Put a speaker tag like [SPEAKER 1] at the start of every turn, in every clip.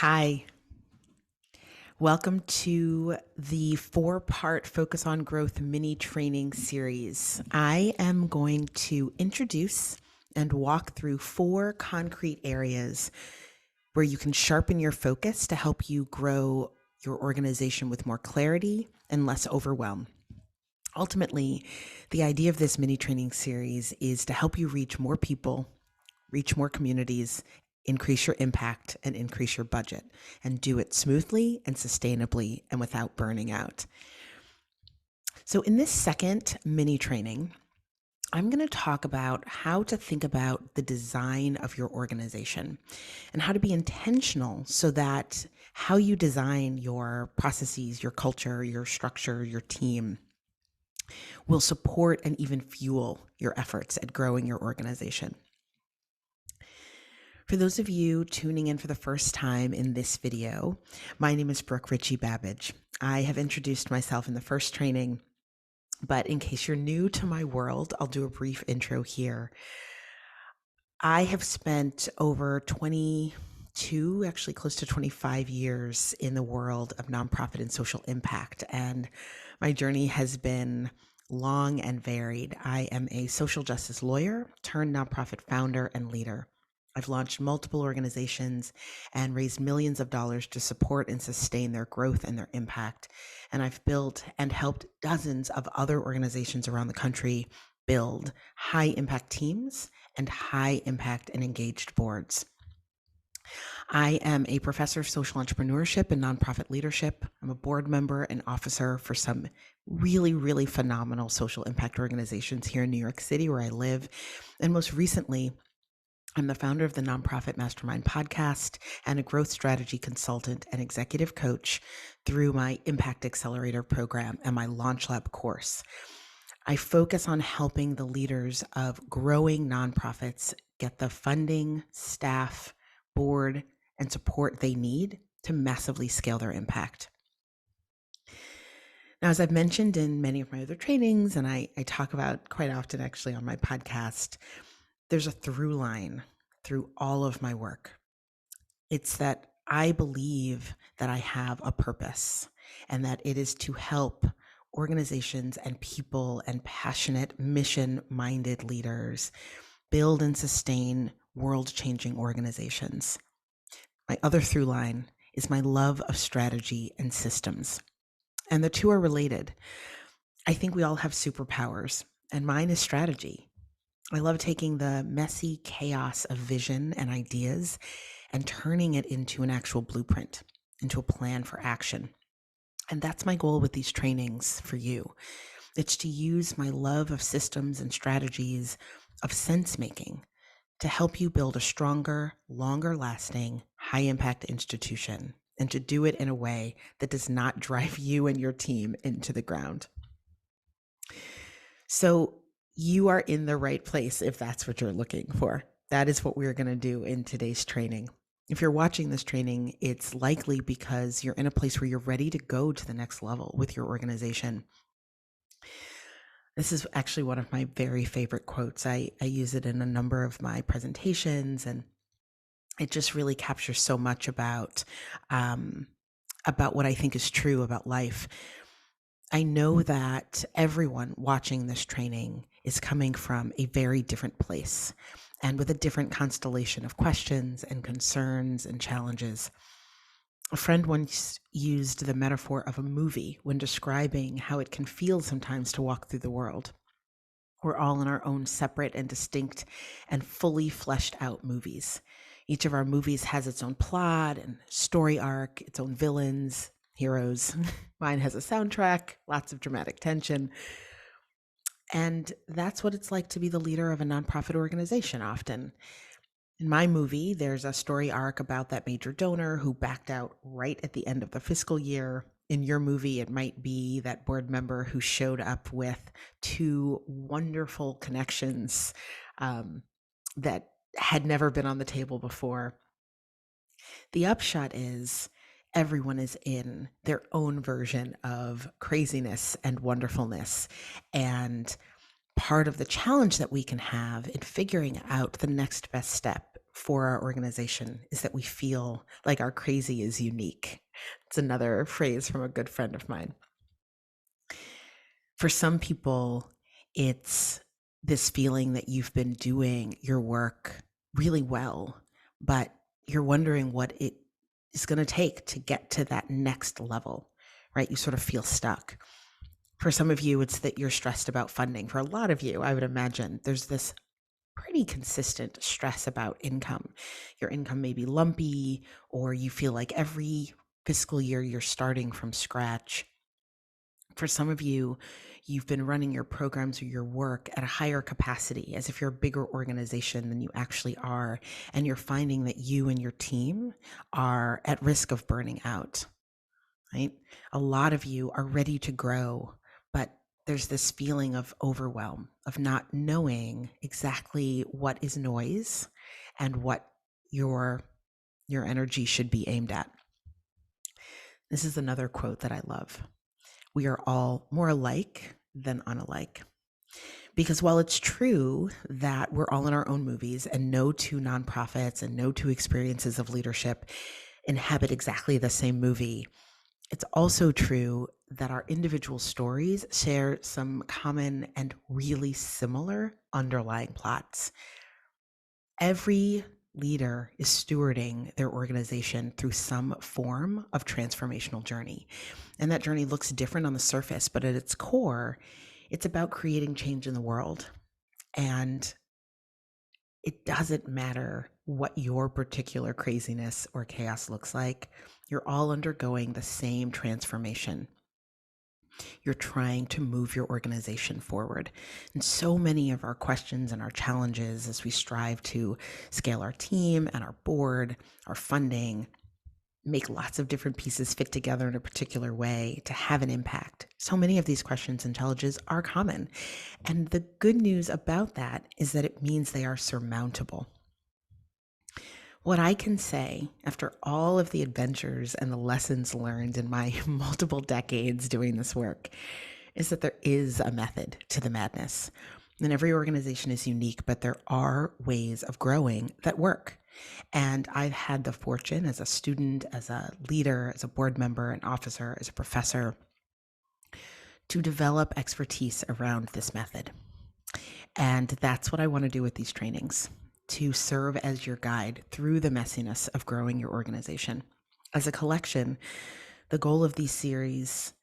[SPEAKER 1] Hi, welcome to the 4-part Focus on Growth mini training series. I am going to introduce and walk through 4 concrete areas where you can sharpen your focus to help you grow your organization with more clarity and less overwhelm. Ultimately, the idea of this mini training series is to help you reach more people, reach more communities, increase your impact, and increase your budget, and do it smoothly and sustainably and without burning out. So in this second mini training, I'm going to talk about how to think about the design of your organization and how to be intentional so that how you design your processes, your culture, your structure, your team will support and even fuel your efforts at growing your organization. For those of you tuning in for the first time in this video, my name is Brooke Richie-Babbage. I have introduced myself in the first training, but in case you're new to my world, I'll do a brief intro here. I have spent over 22, actually close to 25 years in the world of nonprofit and social impact, and my journey has been long and varied. I am a social justice lawyer turned nonprofit founder and leader. I've launched multiple organizations and raised millions of dollars to support and sustain their growth and their impact. And I've built and helped dozens of other organizations around the country build high impact teams and high impact and engaged boards. I am a professor of social entrepreneurship and nonprofit leadership. I'm a board member and officer for some really, really phenomenal social impact organizations here in New York City, where I live. And most recently, I'm the founder of the Nonprofit Mastermind podcast and a growth strategy consultant and executive coach through my Impact Accelerator program and my Launch Lab course. I focus on helping the leaders of growing nonprofits get the funding, staff, board, and support they need to massively scale their impact. Now, as I've mentioned in many of my other trainings, and I talk about quite often actually on my podcast, there's a through line through all of my work. It's that I believe that I have a purpose and that it is to help organizations and people and passionate, mission-minded leaders build and sustain world-changing organizations. My other through line is my love of strategy and systems. And the two are related. I think we all have superpowers, and mine is strategy. I love taking the messy chaos of vision and ideas and turning it into an actual blueprint, into a plan for action. And that's my goal with these trainings for you. It's to use my love of systems and strategies of sense making to help you build a stronger, longer lasting, high impact institution, and to do it in a way that does not drive you and your team into the ground. So you are in the right place if that's what you're looking for. That is what we're going to do in today's training. If you're watching this training, it's likely because you're in a place where you're ready to go to the next level with your organization. This is actually one of my very favorite quotes. I use it in a number of my presentations, and it just really captures so much about what I think is true about life. I know that everyone watching this training is coming from a very different place and with a different constellation of questions and concerns and challenges. A friend once used the metaphor of a movie when describing how it can feel sometimes to walk through the world. We're all in our own separate and distinct and fully fleshed out movies. Each of our movies has its own plot and story arc, its own villains, heroes. Mine has a soundtrack, lots of dramatic tension. And that's what it's like to be the leader of a nonprofit organization often. In my movie, there's a story arc about that major donor who backed out right at the end of the fiscal year. In your movie, it might be that board member who showed up with 2 wonderful connections that had never been on the table before. The upshot is everyone is in their own version of craziness and wonderfulness. And part of the challenge that we can have in figuring out the next best step for our organization is that we feel like our crazy is unique. It's another phrase from a good friend of mine. For some people, it's this feeling that you've been doing your work really well, but you're wondering what it is going to take to get to that next level, right? You sort of feel stuck. For some of you, it's that you're stressed about funding. For a lot of you, I would imagine there's this pretty consistent stress about income. Your income may be lumpy, or you feel like every fiscal year you're starting from scratch. For some of you, you've been running your programs or your work at a higher capacity, as if you're a bigger organization than you actually are, and you're finding that you and your team are at risk of burning out, right? A lot of you are ready to grow, but there's this feeling of overwhelm, of not knowing exactly what is noise and what your energy should be aimed at. This is another quote that I love. We are all more alike than unalike. Because while it's true that we're all in our own movies and no two nonprofits and no two experiences of leadership inhabit exactly the same movie, it's also true that our individual stories share some common and really similar underlying plots. Every leader is stewarding their organization through some form of transformational journey. And that journey looks different on the surface, but at its core, it's about creating change in the world. And it doesn't matter what your particular craziness or chaos looks like. You're all undergoing the same transformation. You're trying to move your organization forward. And so many of our questions and our challenges as we strive to scale our team and our board, our funding, make lots of different pieces fit together in a particular way to have an impact. So many of these questions and challenges are common. And the good news about that is that it means they are surmountable. What I can say after all of the adventures and the lessons learned in my multiple decades doing this work is that there is a method to the madness. And every organization is unique, but there are ways of growing that work. And I've had the fortune as a student, as a leader, as a board member, an officer, as a professor, to develop expertise around this method. And that's what I want to do with these trainings, to serve as your guide through the messiness of growing your organization. As a collection, the goal of this series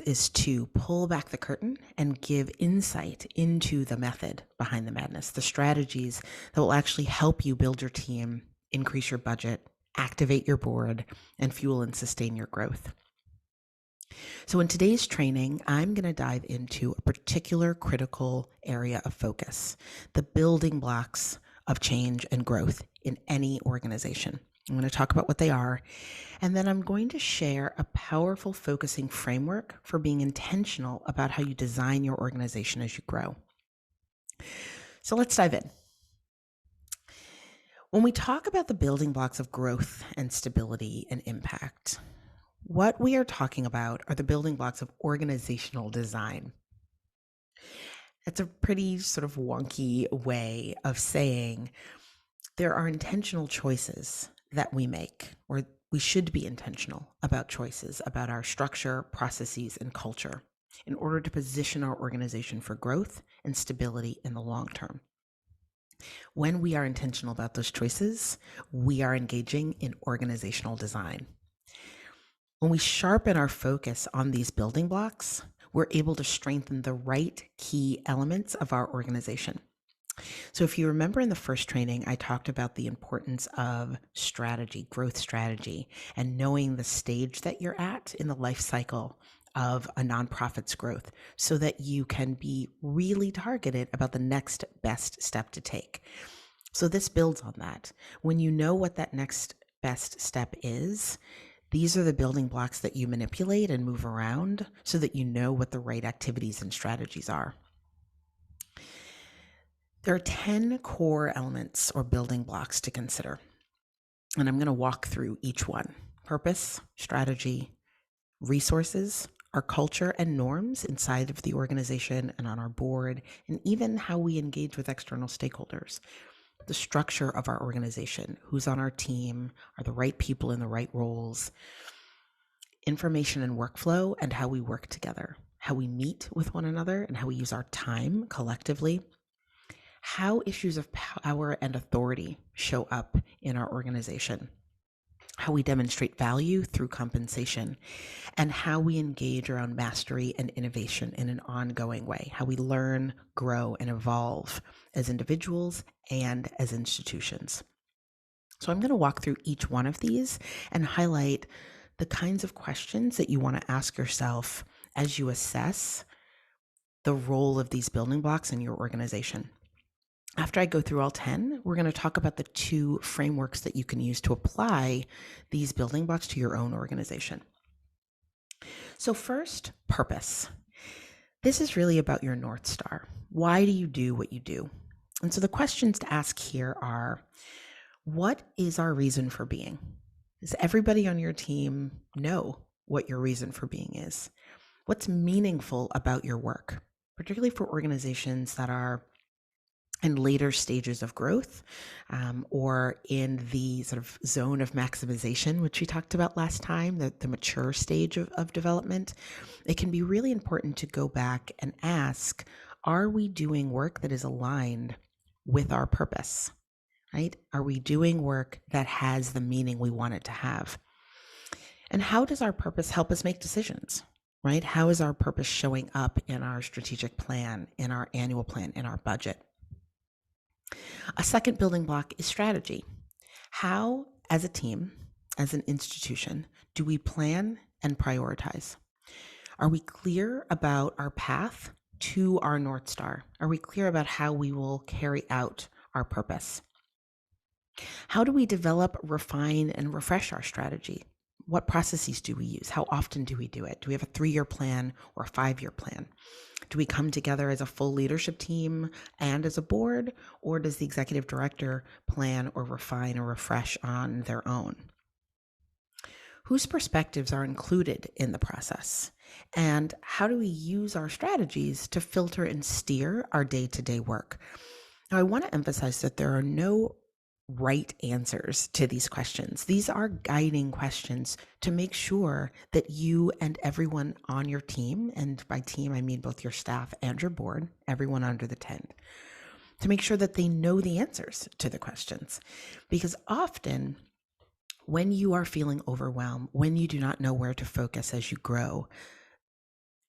[SPEAKER 1] is to pull back the curtain and give insight into the method behind the madness, the strategies that will actually help you build your team, increase your budget, activate your board, and fuel and sustain your growth. So in today's training, I'm going to dive into a particular critical area of focus, the building blocks of change and growth in any organization. I'm going to talk about what they are, and then I'm going to share a powerful focusing framework for being intentional about how you design your organization as you grow. So let's dive in. When we talk about the building blocks of growth and stability and impact, what we are talking about are the building blocks of organizational design. It's a pretty sort of wonky way of saying there are intentional choices that we make, or we should be intentional about choices about our structure, processes, and culture in order to position our organization for growth and stability in the long term. When we are intentional about those choices, we are engaging in organizational design. When we sharpen our focus on these building blocks, we're able to strengthen the right key elements of our organization. So if you remember in the first training, I talked about the importance of strategy, growth strategy, and knowing the stage that you're at in the life cycle of a nonprofit's growth so that you can be really targeted about the next best step to take. So this builds on that. When you know what that next best step is, these are the building blocks that you manipulate and move around so that you know what the right activities and strategies are. There are 10 core elements or building blocks to consider, and I'm going to walk through each one: purpose, strategy, resources, our culture and norms inside of the organization and on our board, and even how we engage with external stakeholders. the structure of our organization, who's on our team, are the right people in the right roles, information and workflow, and how we work together, how we meet with one another, and how we use our time collectively, how issues of power and authority show up in our organization, how we demonstrate value through compensation, and how we engage around mastery and innovation in an ongoing way, how we learn, grow, and evolve as individuals and as institutions. So I'm going to walk through each one of these and highlight the kinds of questions that you want to ask yourself as you assess the role of these building blocks in your organization. After I go through all 10, we're going to talk about the 2 frameworks that you can use to apply these building blocks to your own organization. So first, purpose. This is really about your North Star. Why do you do what you do? And so the questions to ask here are, what is our reason for being? Does everybody on your team know what your reason for being is? What's meaningful about your work, particularly for organizations that are in later stages of growth, or in the sort of zone of maximization, which we talked about last time, the mature stage of development? It can be really important to go back and ask, are we doing work that is aligned with our purpose, right? Are we doing work that has the meaning we want it to have? And how does our purpose help us make decisions, right? How is our purpose showing up in our strategic plan, in our annual plan, in our budget? A second building block is strategy. How, as a team, as an institution, do we plan and prioritize? Are we clear about our path to our North Star? Are we clear about how we will carry out our purpose? How do we develop, refine, and refresh our strategy? What processes do we use? How often do we do it? Do we have a 3-year plan or a 5-year plan? Do we come together as a full leadership team and as a board, or does the executive director plan or refine or refresh on their own? Whose perspectives are included in the process? And how do we use our strategies to filter and steer our day-to-day work? Now, I want to emphasize that there are no right answers to these questions. These are guiding questions to make sure that you and everyone on your team, and by team I mean both your staff and your board, everyone under the tent, to make sure that they know the answers to the questions. Because often when you are feeling overwhelmed, when you do not know where to focus as you grow,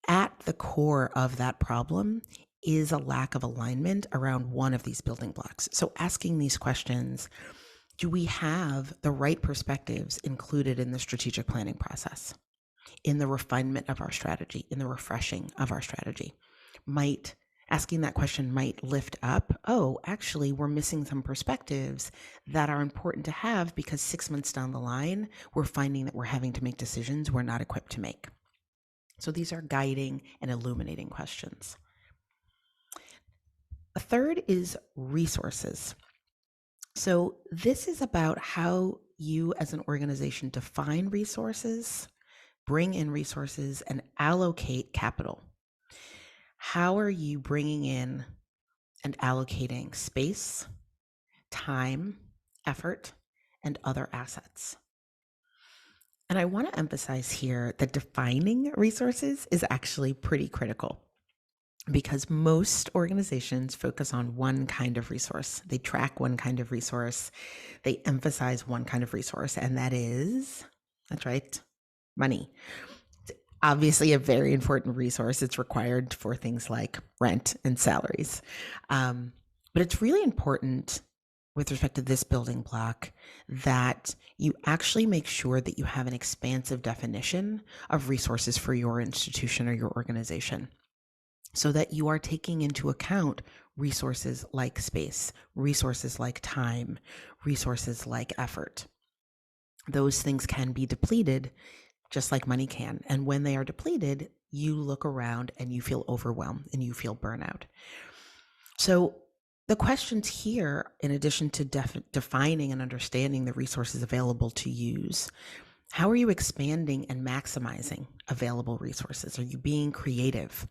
[SPEAKER 1] at the core of that problem is a lack of alignment around one of these building blocks. So asking these questions, do we have the right perspectives included in the strategic planning process, in the refinement of our strategy, in the refreshing of our strategy? Asking that question might lift up, oh, actually, we're missing some perspectives that are important to have because 6 months down the line, we're finding that we're having to make decisions we're not equipped to make. So these are guiding and illuminating questions. A third is resources. So this is about how you as an organization define resources, bring in resources, and allocate capital. How are you bringing in and allocating space, time, effort, and other assets? And I want to emphasize here that defining resources is actually pretty critical, because most organizations focus on one kind of resource. They track one kind of resource. They emphasize one kind of resource, and that's right, money. It's obviously a very important resource. It's required for things like rent and salaries. But it's really important with respect to this building block that you actually make sure that you have an expansive definition of resources for your institution or your organization, so that you are taking into account resources like space, resources like time, resources like effort. Those things can be depleted just like money can. And when they are depleted, you look around and you feel overwhelmed and you feel burnout. So the questions here, in addition to defining and understanding the resources available to use, how are you expanding and maximizing available resources? Are you being creative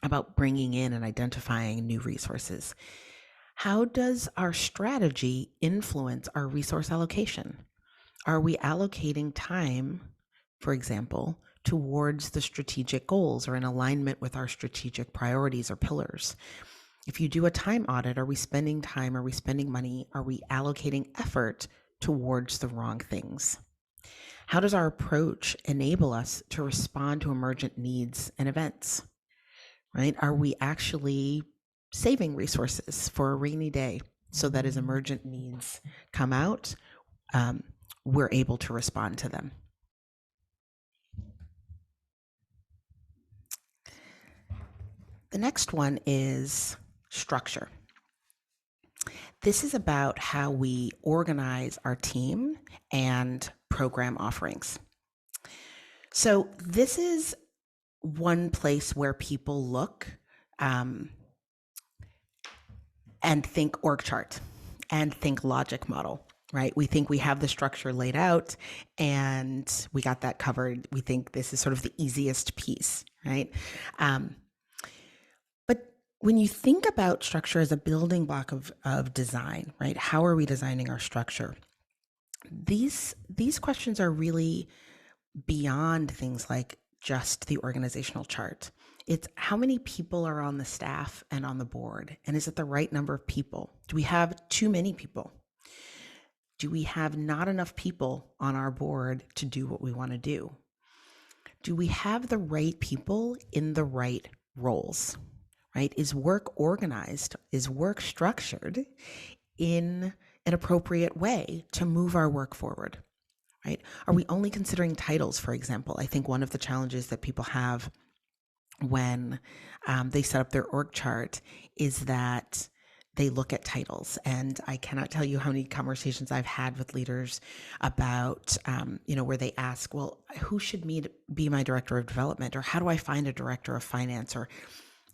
[SPEAKER 1] about bringing in and identifying new resources? How does our strategy influence our resource allocation? Are we allocating time, for example, towards the strategic goals or in alignment with our strategic priorities or pillars? If you do a time audit, are we spending time? Are we spending money? Are we allocating effort towards the wrong things? How does our approach enable us to respond to emergent needs and events? Right? Are we actually saving resources for a rainy day so that as emergent needs come out, we're able to respond to them? The next one is structure. This is about how we organize our team and program offerings. So this is one place where people look and think org chart and think logic model, right? We think we have the structure laid out and we got that covered. We think this is sort of the easiest piece, right? But when you think about structure as a building block of design, right? How are we designing our structure? These questions are really beyond things like just the organizational chart. It's how many people are on the staff and on the board, and is it the right number of people? Do we have too many people? Do we have not enough people on our board to do what we want to do? Do we have the right people in the right roles? Right? Is work organized? Is work structured in an appropriate way to move our work forward? Right? Are we only considering titles, for example? I think one of the challenges that people have when they set up their org chart is that they look at titles. And I cannot tell you how many conversations I've had with leaders about, where they ask, well, who should be my director of development? Or how do I find a director of finance? Or,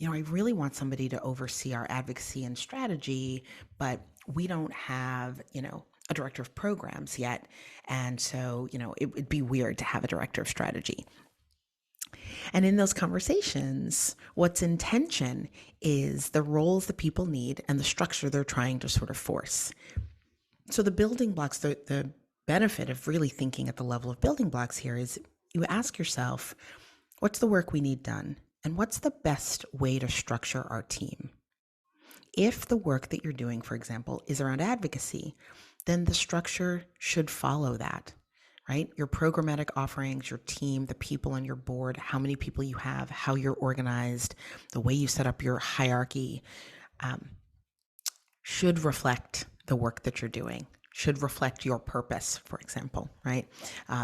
[SPEAKER 1] I really want somebody to oversee our advocacy and strategy, but we don't have, a director of programs yet. And so, it would be weird to have a director of strategy. And in those conversations, what's in tension is the roles that people need and the structure they're trying to sort of force. So the building blocks, the benefit of really thinking at the level of building blocks here is you ask yourself, what's the work we need done? And what's the best way to structure our team? If the work that you're doing, for example, is around advocacy, then the structure should follow that, right? Your programmatic offerings, your team, the people on your board, how many people you have, how you're organized, the way you set up your hierarchy should reflect the work that you're doing, should reflect your purpose, for example, right?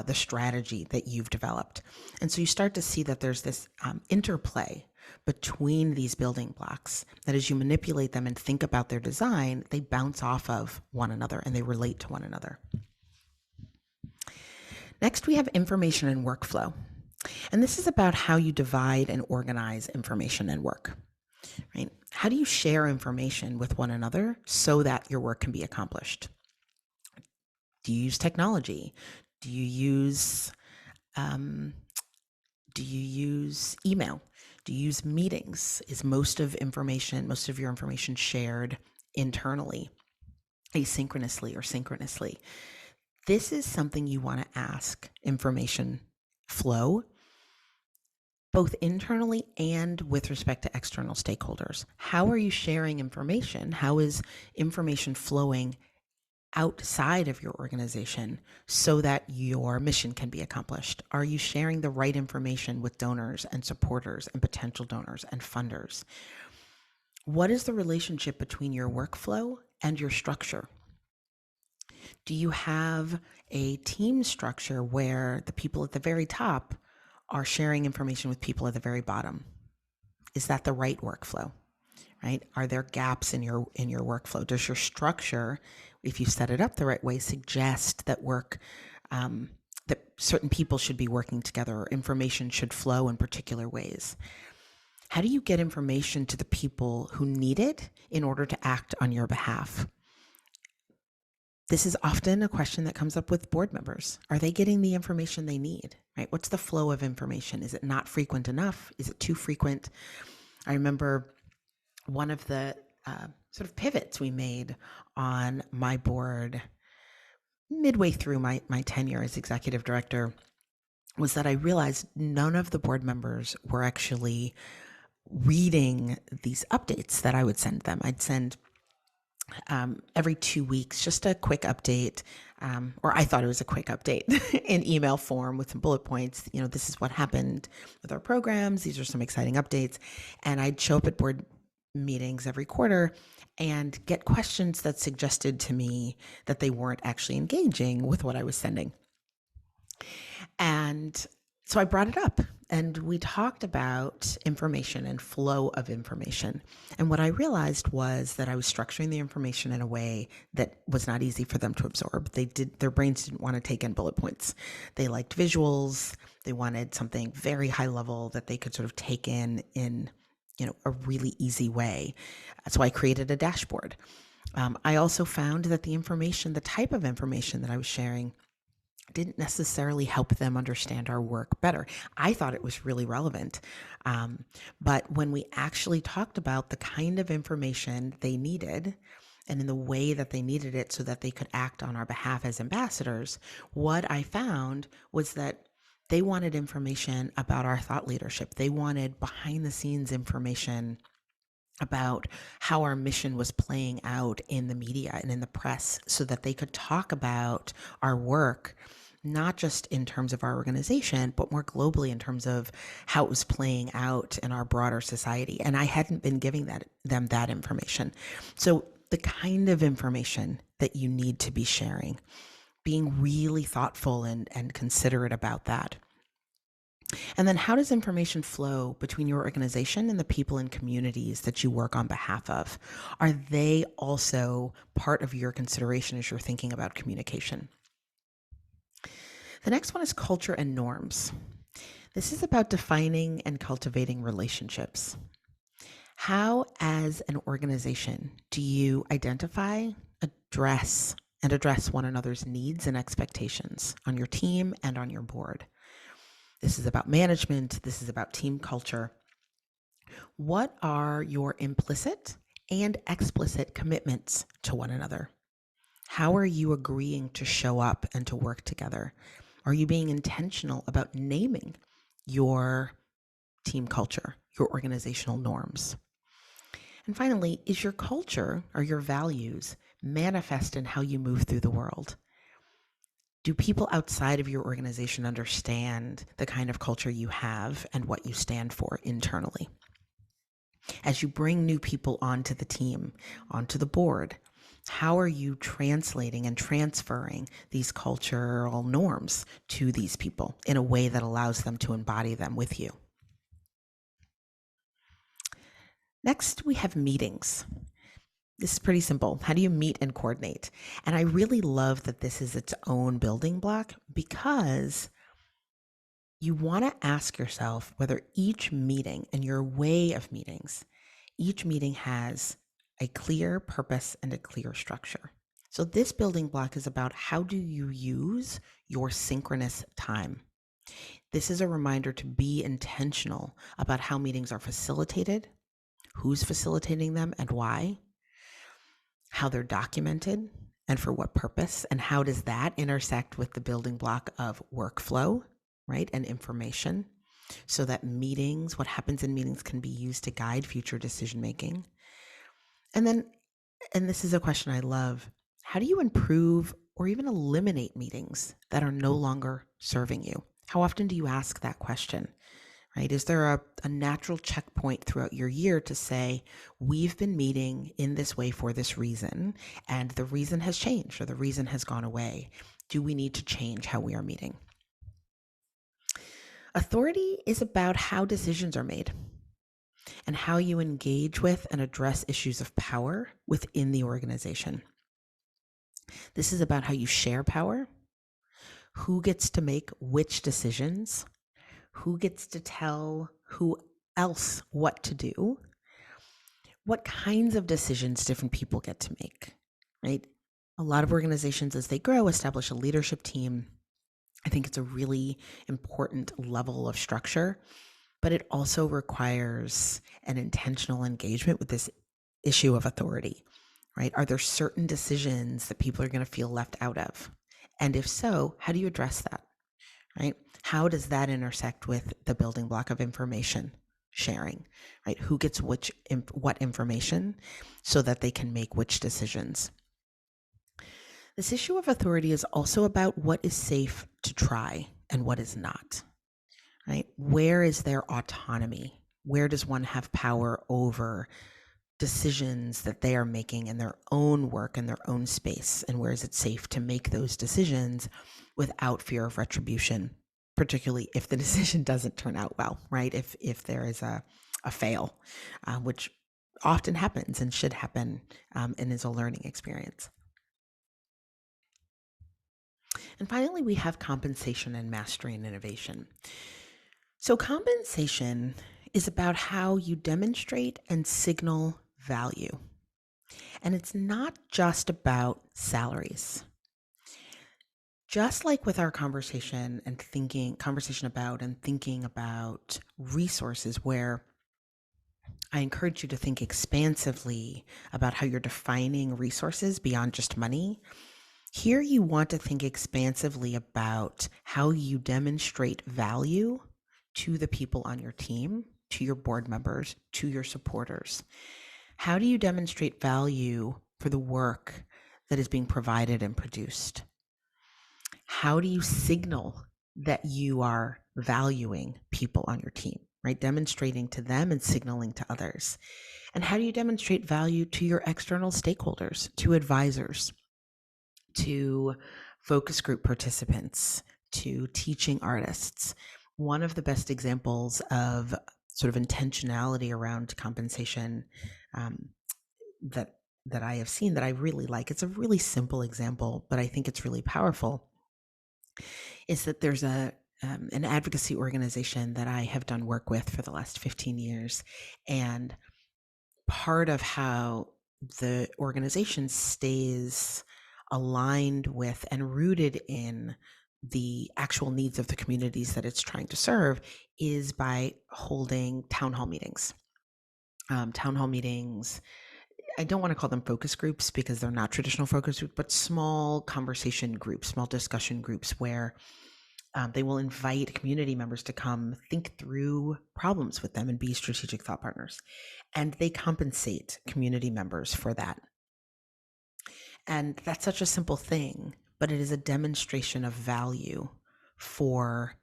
[SPEAKER 1] The strategy that you've developed. And so you start to see that there's this interplay between these building blocks that as you manipulate them and think about their design, they bounce off of one another and they relate to one another. Next, we have information and workflow. And this is about how you divide and organize information and work, right? How do you share information with one another so that your work can be accomplished? Do you use technology? Do you use email? Do you use meetings? Is most of your information shared internally, asynchronously or synchronously? This is something you want to ask information flow, both internally and with respect to external stakeholders. How are you sharing information? How is information flowing outside of your organization so that your mission can be accomplished? Are you sharing the right information with donors and supporters and potential donors and funders? What is the relationship between your workflow and your structure? Do you have a team structure where the people at the very top are sharing information with people at the very bottom? Is that the right workflow? Right? Are there gaps in your workflow? Does your structure, if you set it up the right way, suggest that that certain people should be working together or information should flow in particular ways? How do you get information to the people who need it in order to act on your behalf? This is often a question that comes up with board members. Are they getting the information they need? Right? What's the flow of information? Is it not frequent enough? Is it too frequent? I remember one of the sort of pivots we made on my board midway through my tenure as executive director was that I realized none of the board members were actually reading these updates that I would send them. I'd send every 2 weeks, just a quick update, or I thought it was a quick update in email form with some bullet points. This is what happened with our programs. These are some exciting updates. And I'd show up at board meetings every quarter and get questions that suggested to me that they weren't actually engaging with what I was sending. And so I brought it up and we talked about information and flow of information. And what I realized was that I was structuring the information in a way that was not easy for them to absorb. Their brains didn't want to take in bullet points. They liked visuals. They wanted something very high level that they could sort of take in a really easy way. So I created a dashboard. I also found that the type of information that I was sharing didn't necessarily help them understand our work better. I thought it was really relevant. But when we actually talked about the kind of information they needed and in the way that they needed it so that they could act on our behalf as ambassadors, what I found was that they wanted information about our thought leadership. They wanted behind the scenes information about how our mission was playing out in the media and in the press so that they could talk about our work, not just in terms of our organization, but more globally in terms of how it was playing out in our broader society. And I hadn't been giving them that information. So the kind of information that you need to be sharing, being really thoughtful and considerate about that. And then how does information flow between your organization and the people and communities that you work on behalf of? Are they also part of your consideration as you're thinking about communication? The next one is culture and norms. This is about defining and cultivating relationships. How, as an organization, do you identify, address one another's needs and expectations on your team and on your board? This is about management. This is about team culture. What are your implicit and explicit commitments to one another? How are you agreeing to show up and to work together? Are you being intentional about naming your team culture, your organizational norms? And finally, is your culture or your values manifest in how you move through the world? Do people outside of your organization understand the kind of culture you have and what you stand for internally? As you bring new people onto the team, onto the board, how are you translating and transferring these cultural norms to these people in a way that allows them to embody them with you? Next, we have meetings. This is pretty simple. How do you meet and coordinate? And I really love that this is its own building block because you want to ask yourself whether each meeting and your way of meetings, each meeting has a clear purpose and a clear structure. So this building block is about how do you use your synchronous time? This is a reminder to be intentional about how meetings are facilitated, who's facilitating them and why, how they're documented and for what purpose, and how does that intersect with the building block of workflow, right, and information, so that meetings, what happens in meetings can be used to guide future decision making. And this is a question I love, how do you improve or even eliminate meetings that are no longer serving you? How often do you ask that question? Right? Is there a natural checkpoint throughout your year to say, we've been meeting in this way for this reason, and the reason has changed or the reason has gone away? Do we need to change how we are meeting? Authority is about how decisions are made and how you engage with and address issues of power within the organization. This is about how you share power, who gets to make which decisions, who gets to tell who else what to do, what kinds of decisions different people get to make, right? A lot of organizations, as they grow, establish a leadership team. I think it's a really important level of structure, but it also requires an intentional engagement with this issue of authority, right? Are there certain decisions that people are going to feel left out of? And if so, how do you address that, right? How does that intersect with the building block of information sharing, right? Who gets what information so that they can make which decisions? This issue of authority is also about what is safe to try and what is not, right? Where is their autonomy? Where does one have power over decisions that they are making in their own work in their own space? And where is it safe to make those decisions without fear of retribution, particularly if the decision doesn't turn out well, right? If there is a fail, which often happens and should happen, and is a learning experience. And finally, we have compensation and mastery and innovation. So compensation is about how you demonstrate and signal value. And it's not just about salaries. Just like with our conversation about and thinking about resources, where I encourage you to think expansively about how you're defining resources beyond just money. Here you want to think expansively about how you demonstrate value to the people on your team, to your board members, to your supporters. How do you demonstrate value for the work that is being provided and produced? How do you signal that you are valuing people on your team, right? Demonstrating to them and signaling to others. And how do you demonstrate value to your external stakeholders, to advisors, to focus group participants, to teaching artists? One of the best examples of sort of intentionality around compensation that I have seen that I really like, it's a really simple example, but I think it's really powerful, is that there's an advocacy organization that I have done work with for the last 15 years. And part of how the organization stays aligned with and rooted in the actual needs of the communities that it's trying to serve is by holding town hall meetings. Town hall meetings, I don't want to call them focus groups because they're not traditional focus groups, but small conversation groups, small discussion groups where they will invite community members to come think through problems with them and be strategic thought partners. And they compensate community members for that. And that's such a simple thing, but it is a demonstration of value for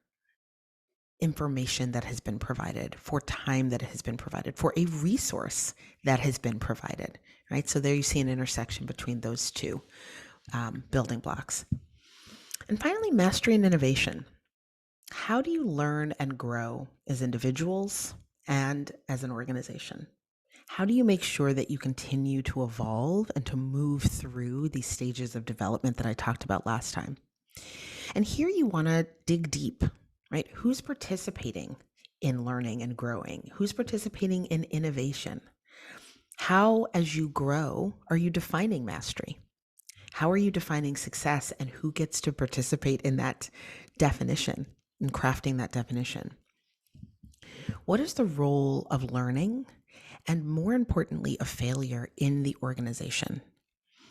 [SPEAKER 1] information that has been provided, for time that has been provided, for a resource that has been provided, right? So there you see an intersection between those two building blocks. And finally, mastery and innovation. How do you learn and grow as individuals and as an organization? How do you make sure that you continue to evolve and to move through these stages of development that I talked about last time? And here you want to dig deep, right? Who's participating in learning and growing? Who's participating in innovation? How, as you grow, are you defining mastery? How are you defining success, and who gets to participate in that definition and crafting that definition? What is the role of learning, and more importantly, of failure in the organization?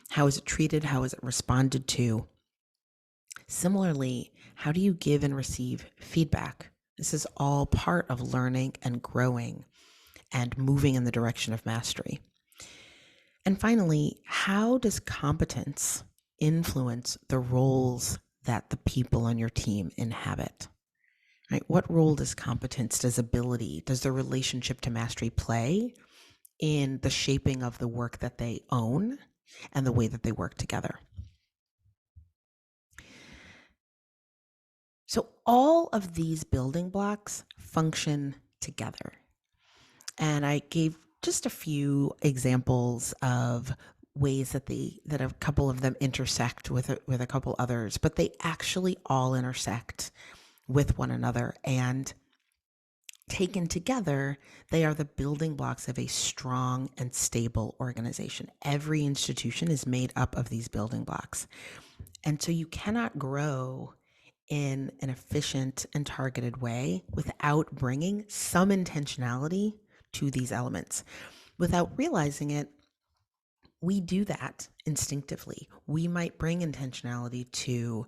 [SPEAKER 1] How is it treated? How is it responded to? Similarly, how do you give and receive feedback? This is all part of learning and growing and moving in the direction of mastery. And finally, how does competence influence the roles that the people on your team inhabit? Right? What role does competence, does ability, does the relationship to mastery play in the shaping of the work that they own and the way that they work together? So all of these building blocks function together. And I gave just a few examples of ways that a couple of them intersect with a couple others, but they actually all intersect with one another, and taken together, they are the building blocks of a strong and stable organization. Every institution is made up of these building blocks. And so you cannot grow in an efficient and targeted way without bringing some intentionality to these elements. Without realizing it, we do that instinctively. We might bring intentionality to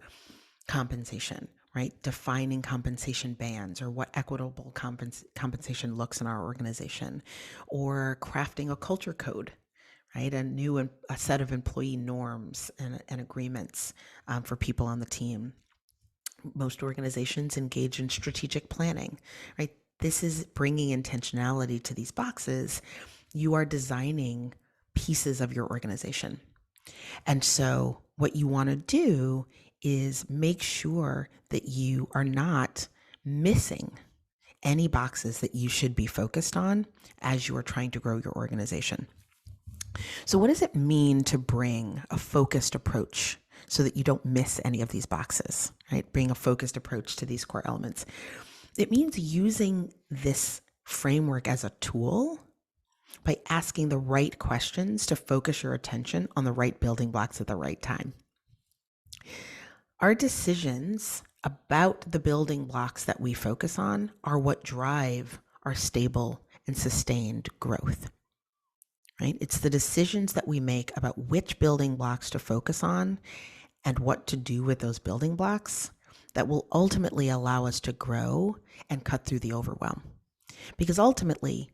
[SPEAKER 1] compensation, right? Defining compensation bands or what equitable compensation looks in our organization, or crafting a culture code, right? A set of employee norms and agreements for people on the team. Most organizations engage in strategic planning, right? This is bringing intentionality to these boxes. You are designing pieces of your organization. And so what you want to do is make sure that you are not missing any boxes that you should be focused on as you are trying to grow your organization. So what does it mean to bring a focused approach so that you don't miss any of these boxes, right? Bring a focused approach to these core elements. It means using this framework as a tool by asking the right questions to focus your attention on the right building blocks at the right time. Our decisions about the building blocks that we focus on are what drive our stable and sustained growth, right? It's the decisions that we make about which building blocks to focus on and what to do with those building blocks that will ultimately allow us to grow and cut through the overwhelm. Because ultimately,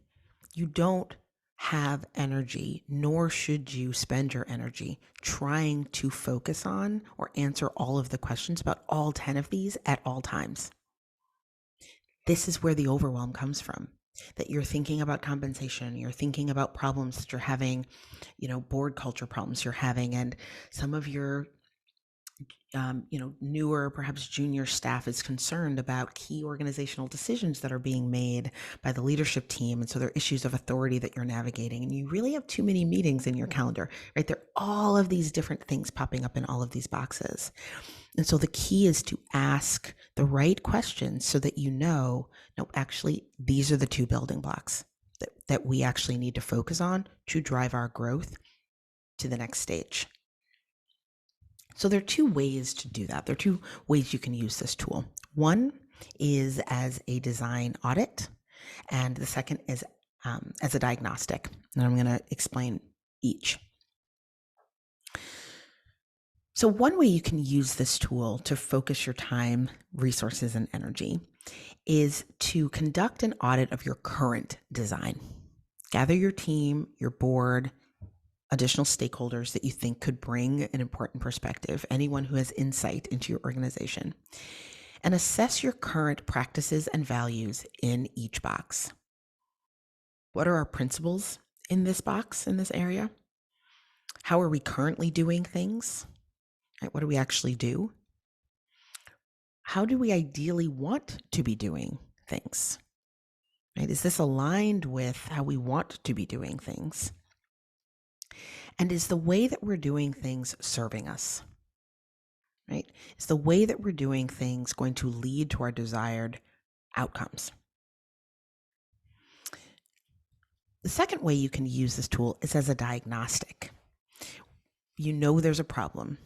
[SPEAKER 1] you don't have energy, nor should you spend your energy trying to focus on or answer all of the questions about all 10 of these at all times. This is where the overwhelm comes from. That you're thinking about compensation, you're thinking about problems that you're having, board culture problems you're having, and some of your newer, perhaps junior staff is concerned about key organizational decisions that are being made by the leadership team. And so there are issues of authority that you're navigating, and you really have too many meetings in your calendar, right? There are all of these different things popping up in all of these boxes. And so the key is to ask the right questions so that no, actually, these are the two building blocks that we actually need to focus on to drive our growth to the next stage. So there are two ways to do that. There are two ways you can use this tool. One is as a design audit, and the second is as a diagnostic. And I'm going to explain each. So one way you can use this tool to focus your time, resources, and energy is to conduct an audit of your current design. Gather your team, your board, additional stakeholders that you think could bring an important perspective, anyone who has insight into your organization, and assess your current practices and values in each box. What are our principles in this box, in this area? How are we currently doing things? Right? What do we actually do? How do we ideally want to be doing things? Right? Is this aligned with how we want to be doing things? And is the way that we're doing things serving us? Right? Is the way that we're doing things going to lead to our desired outcomes? The second way you can use this tool is as a diagnostic. You know there's a problem,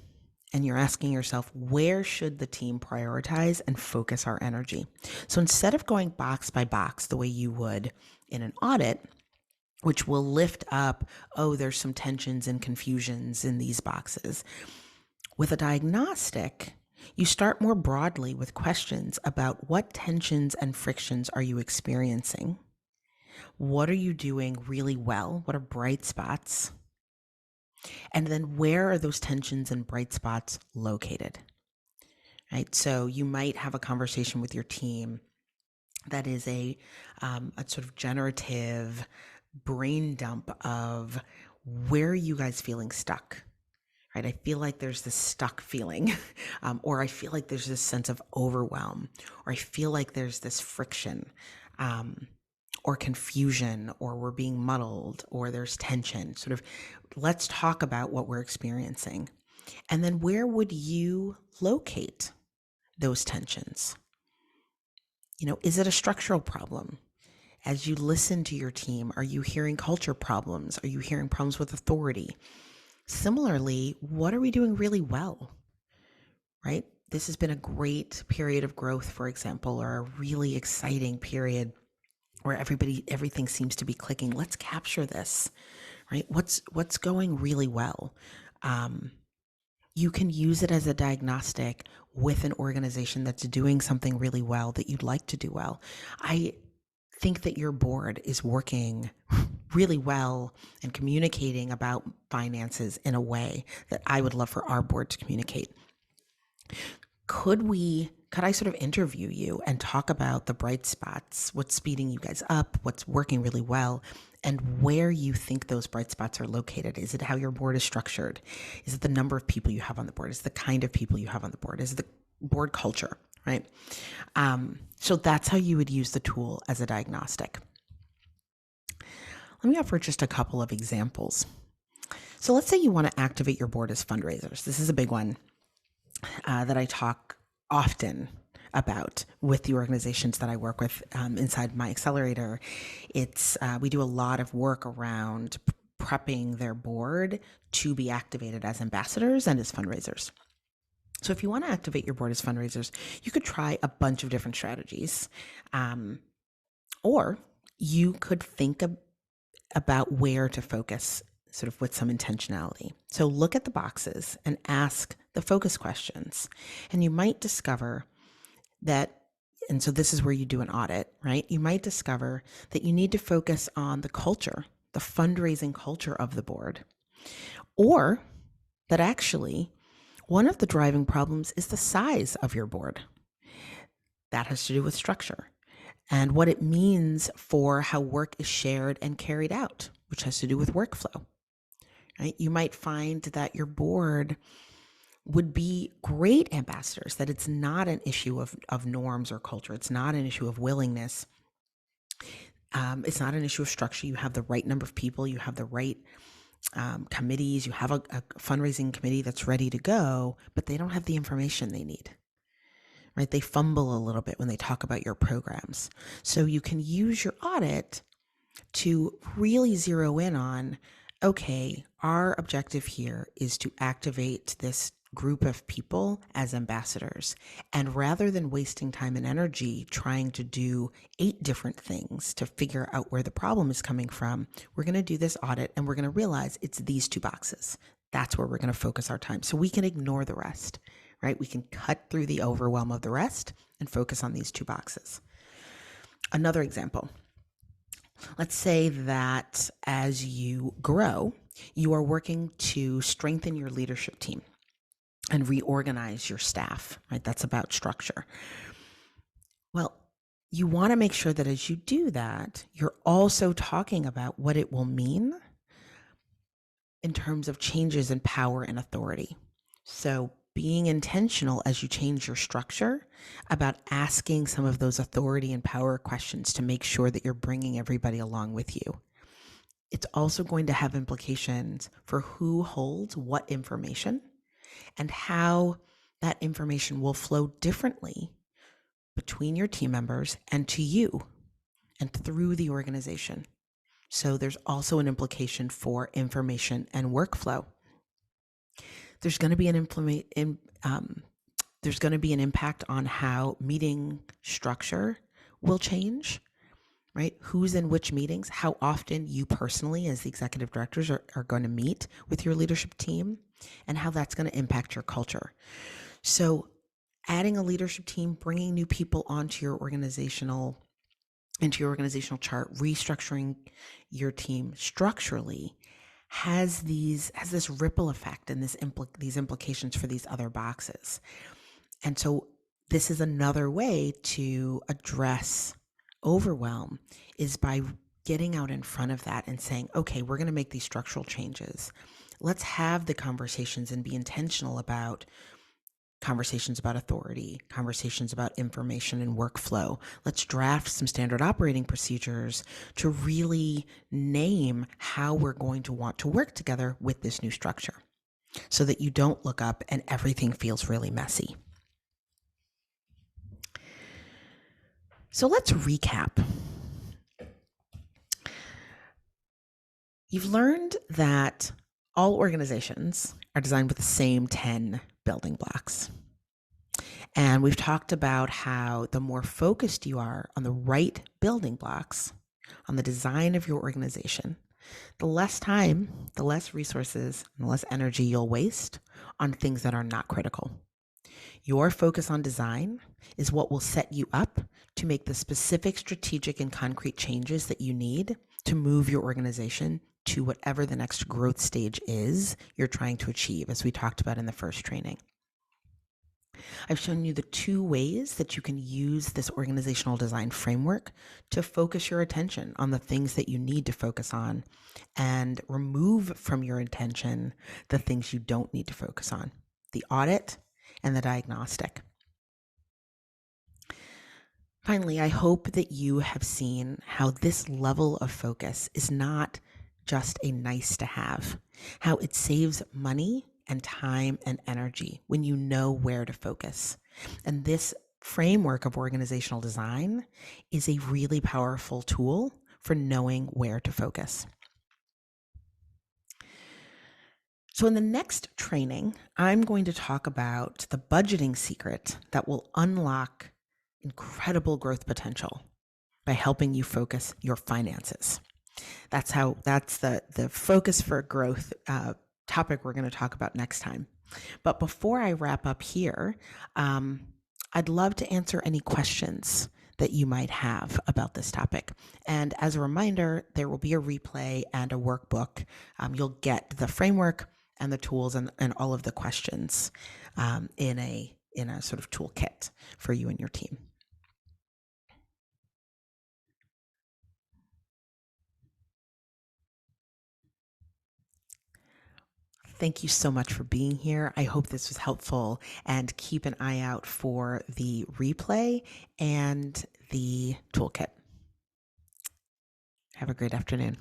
[SPEAKER 1] and you're asking yourself, where should the team prioritize and focus our energy? So instead of going box by box the way you would in an audit, which will lift up, there's some tensions and confusions in these boxes. With a diagnostic, you start more broadly with questions about what tensions and frictions are you experiencing? What are you doing really well? What are bright spots? And then where are those tensions and bright spots located? Right? So you might have a conversation with your team that is a sort of generative brain dump of where are you guys feeling stuck, right? I feel like there's this stuck feeling, or I feel like there's this sense of overwhelm, or I feel like there's this friction, or confusion, or we're being muddled, or there's tension. Sort of, let's talk about what we're experiencing. And then where would you locate those tensions? Is it a structural problem? As you listen to your team, are you hearing culture problems? Are you hearing problems with authority? Similarly, what are we doing really well, right? This has been a great period of growth, for example, or a really exciting period where everything seems to be clicking. Let's capture this, right? What's going really well? You can use it as a diagnostic with an organization that's doing something really well that you'd like to do well. I think that your board is working really well and communicating about finances in a way that I would love for our board to communicate. Could I sort of interview you and talk about the bright spots, what's speeding you guys up, what's working really well, and where you think those bright spots are located? Is it how your board is structured? Is it the number of people you have on the board? Is it the kind of people you have on the board? Is it the board culture, right? So that's how you would use the tool as a diagnostic. Let me offer just a couple of examples. So let's say you want to activate your board as fundraisers. This is a big one that I talk often about with the organizations that I work with inside my accelerator. We do a lot of work around prepping their board to be activated as ambassadors and as fundraisers. So if you want to activate your board as fundraisers, you could try a bunch of different strategies, or you could think about where to focus sort of with some intentionality. So look at the boxes and ask the focus questions. And you might discover that, and so this is where you do an audit, right? You might discover that you need to focus on the culture, the fundraising culture of the board, or that actually one of the driving problems is the size of your board. That has to do with structure and what it means for how work is shared and carried out, which has to do with workflow. Right? You might find that your board would be great ambassadors, that it's not an issue of norms or culture. It's not an issue of willingness. It's not an issue of structure. You have the right number of people. You have the right committees. You have a fundraising committee that's ready to go, but they don't have the information they need. Right? They fumble a little bit when they talk about your programs. So you can use your audit to really zero in on, okay, our objective here is to activate this group of people as ambassadors. And rather than wasting time and energy trying to do 8 different things to figure out where the problem is coming from, we're going to do this audit and we're going to realize it's these 2 boxes. That's where we're going to focus our time. So we can ignore the rest, right? We can cut through the overwhelm of the rest and focus on these 2 boxes. Another example. Let's say that as you grow, you are working to strengthen your leadership team and reorganize your staff, right? That's about structure. Well, you want to make sure that as you do that, you're also talking about what it will mean in terms of changes in power and authority. So being intentional as you change your structure about asking some of those authority and power questions to make sure that you're bringing everybody along with you. It's also going to have implications for who holds what information and how that information will flow differently between your team members and to you and through the organization. So there's also an implication for information and workflow. There's going to be an impact on how meeting structure will change, right? Who's in which meetings, how often you personally as the executive directors are going to meet with your leadership team, and how that's going to impact your culture. So adding a leadership team, bringing new people into your organizational chart, restructuring your team structurally has this ripple effect and these implications for these other boxes. And so this is another way to address overwhelm, is by getting out in front of that and saying, okay, we're going to make these structural changes. Let's have the conversations and be intentional about conversations about authority, conversations about information and workflow. Let's draft some standard operating procedures to really name how we're going to want to work together with this new structure so that you don't look up and everything feels really messy. So let's recap. You've learned that all organizations are designed with the same 10 building blocks. And we've talked about how the more focused you are on the right building blocks, on the design of your organization, The less time, the less resources, and the less energy you'll waste on things that are not critical. Your focus on design is what will set you up to make the specific strategic and concrete changes that you need to move your organization to whatever the next growth stage is you're trying to achieve, as we talked about in the first training. I've shown you the two ways that you can use this organizational design framework to focus your attention on the things that you need to focus on and remove from your attention the things you don't need to focus on, the audit and the diagnostic. Finally, I hope that you have seen how this level of focus is not just a nice to have, how it saves money and time and energy when you know where to focus. And this framework of organizational design is a really powerful tool for knowing where to focus. So in the next training, I'm going to talk about the budgeting secret that will unlock incredible growth potential by helping you focus your finances. That's the focus for growth topic we're going to talk about next time. But before I wrap up here, I'd love to answer any questions that you might have about this topic. And as a reminder, there will be a replay and a workbook. You'll get the framework and the tools and all of the questions in a sort of toolkit for you and your team. Thank you so much for being here. I hope this was helpful, and keep an eye out for the replay and the toolkit. Have a great afternoon.